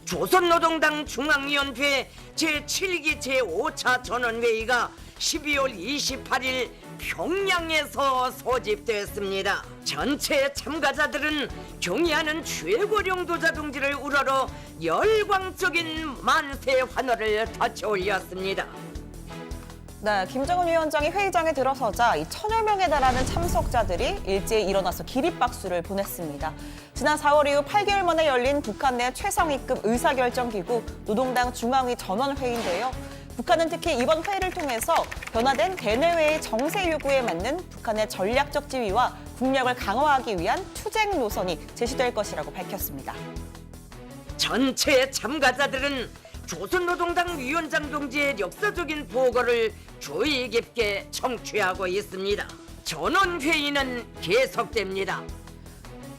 조선노동당 중앙위원회 제7기 제5차 전원회의가 12월 28일 평양에서 소집됐습니다. 전체 참가자들은 경의하는 최고령 도자동지를 우러러 열광적인 만세 환호를 덧올렸습니다. 네, 김정은 위원장이 회의장에 들어서자 이 1000여 명에 달하는 참석자들이 일제히 일어나서 기립박수를 보냈습니다. 지난 4월 이후 8개월 만에 열린 북한 내 최상위급 의사결정기구 노동당 중앙위 전원회의인데요. 북한은 특히 이번 회의를 통해서 변화된 대내외의 정세 요구에 맞는 북한의 전략적 지위와 국력을 강화하기 위한 투쟁 노선이 제시될 것이라고 밝혔습니다. 전체 참가자들은 조선노동당 위원장 동지의 역사적인 보고를 주의 깊게 청취하고 있습니다. 전원회의는 계속됩니다.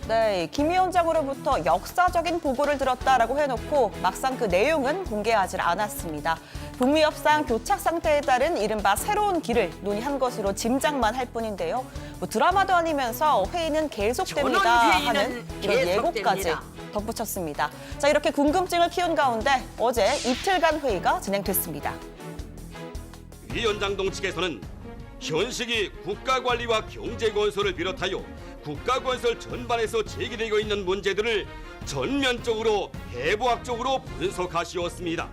네, 김 위원장으로부터 역사적인 보고를 들었다라고 해놓고 막상 그 내용은 공개하지 않았습니다. 북미 협상 교착 상태에 따른 이른바 새로운 길을 논의한 것으로 짐작만 할 뿐인데요. 드라마도 아니면서 회의는 계속됩니다 하는 이런 예고까지 덧붙였습니다. 자, 이렇게 궁금증을 키운 가운데 어제 이틀간 회의가 진행됐습니다. 위원장동 측에서는 현 시기 국가관리와 경제건설을 비롯하여 국가건설 전반에서 제기되고 있는 문제들을 전면적으로 해부학적으로 분석하시었습니다.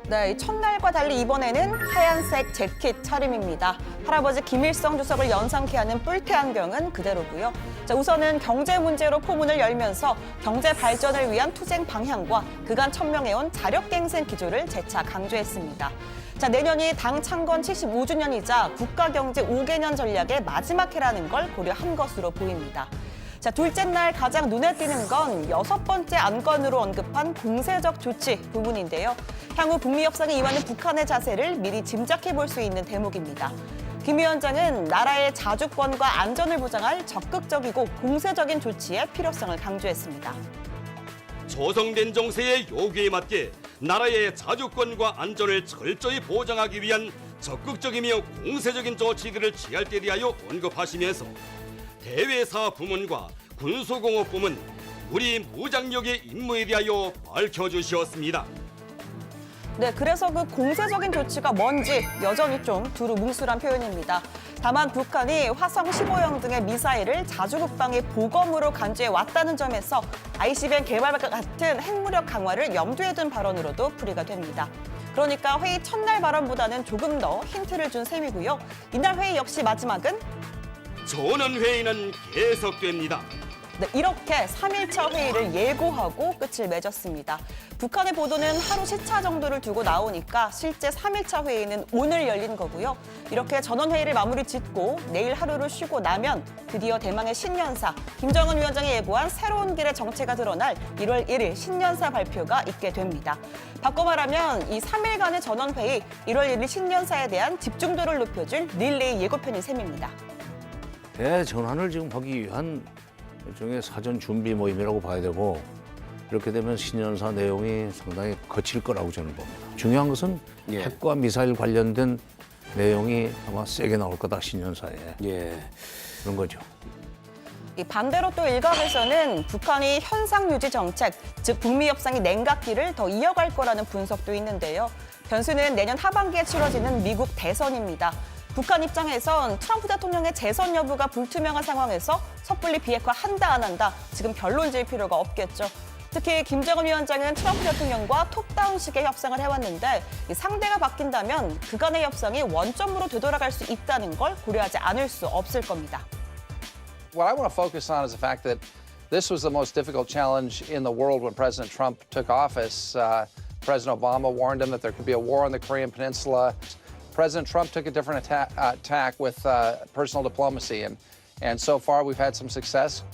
네, 첫날과 달리 이번에는 하얀색 재킷 차림입니다. 할아버지 김일성 주석을 연상케 하는 뿔테 안경은 그대로고요. 자, 우선은 경제 문제로 포문을 열면서 경제 발전을 위한 투쟁 방향과 그간 천명해온 자력갱생 기조를 재차 강조했습니다. 자, 내년이 당 창건 75주년이자 국가경제 5개년 전략의 마지막 해라는 걸 고려한 것으로 보입니다. 자, 둘째 날 가장 눈에 띄는 건 6번째 안건으로 언급한 공세적 조치 부분인데요. 향후 북미 협상에 임하는 북한의 자세를 미리 짐작해 볼 수 있는 대목입니다. 김 위원장은 나라의 자주권과 안전을 보장할 적극적이고 공세적인 조치의 필요성을 강조했습니다. 조성된 정세의 요구에 맞게 나라의 자주권과 안전을 철저히 보장하기 위한 적극적이며 공세적인 조치들을 취할 때 대하여 언급하시면서 대외사 부문과 군수공업 부문, 우리 무장력의 임무에 대하여 밝혀주셨습니다. 네, 그래서 그 공세적인 조치가 뭔지 여전히 좀 두루뭉술한 표현입니다. 다만 북한이 화성 15형 등의 미사일을 자주국방의 보검으로 간주해 왔다는 점에서 ICBM 개발과 같은 핵무력 강화를 염두에 둔 발언으로도 풀이가 됩니다. 그러니까 회의 첫날 발언보다는 조금 더 힌트를 준 셈이고요. 이날 회의 역시 마지막은 전원회의는 계속됩니다. 네, 이렇게 3일차 회의를 예고하고 끝을 맺었습니다. 북한의 보도는 하루 시차 정도를 두고 나오니까 실제 3일차 회의는 오늘 열린 거고요. 이렇게 전원회의를 마무리 짓고 내일 하루를 쉬고 나면 드디어 대망의 신년사, 김정은 위원장이 예고한 새로운 길의 정체가 드러날 1월 1일 신년사 발표가 있게 됩니다. 바꿔 말하면 이 3일간의 전원회의, 1월 1일 신년사에 대한 집중도를 높여줄 릴레이 예고편인 셈입니다. 대전환을 지금 하기 위한 일종의 사전 준비 모임이라고 봐야 되고, 이렇게 되면 신년사 내용이 상당히 거칠 거라고 저는 봅니다. 중요한 것은 핵과 미사일 관련된 내용이 아마 세게 나올 거다, 신년사에. 그런 거죠. 이 반대로 또 일각에서는 북한이 현상 유지 정책, 즉 북미 협상이 냉각기를 더 이어갈 거라는 분석도 있는데요. 변수는 내년 하반기에 치러지는 미국 대선입니다. 북한 입장에선 트럼프 대통령의 재선 여부가 불투명한 상황에서 섣불리 비핵화한다 안 한다, 지금 결론 지을 필요가 없겠죠. 특히 김정은 위원장은 트럼프 대통령과 톱다운식의 협상을 해왔는데 이 상대가 바뀐다면 그간의 협상이 원점으로 되돌아갈 수 있다는 걸 고려하지 않을 수 없을 겁니다. What I want to focus on is the fact that this was the most difficult challenge in the world when President Trump took office. President Obama warned him that there could be a war on the Korean Peninsula. President Trump took a different tack with personal diplomacy, and so far we've had some success.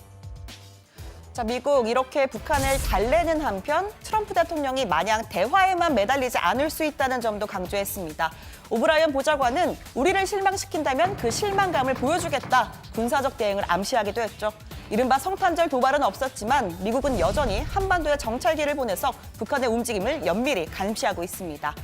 자, 미국 이렇게 북한을 달래는 한편 트럼프 대통령이 마냥 대화에만 매달리지 않을 수 있다는 점도 강조했습니다. 오브라이언 보좌관은 우리를 실망시킨다면 그 실망감을 보여주겠다, 군사적 대응을 암시하기도 했죠. 이른바 성탄절 도발은 없었지만 미국은 여전히 한반도에 정찰기를 보내서 북한의 움직임을 면밀히 감시하고 있습니다.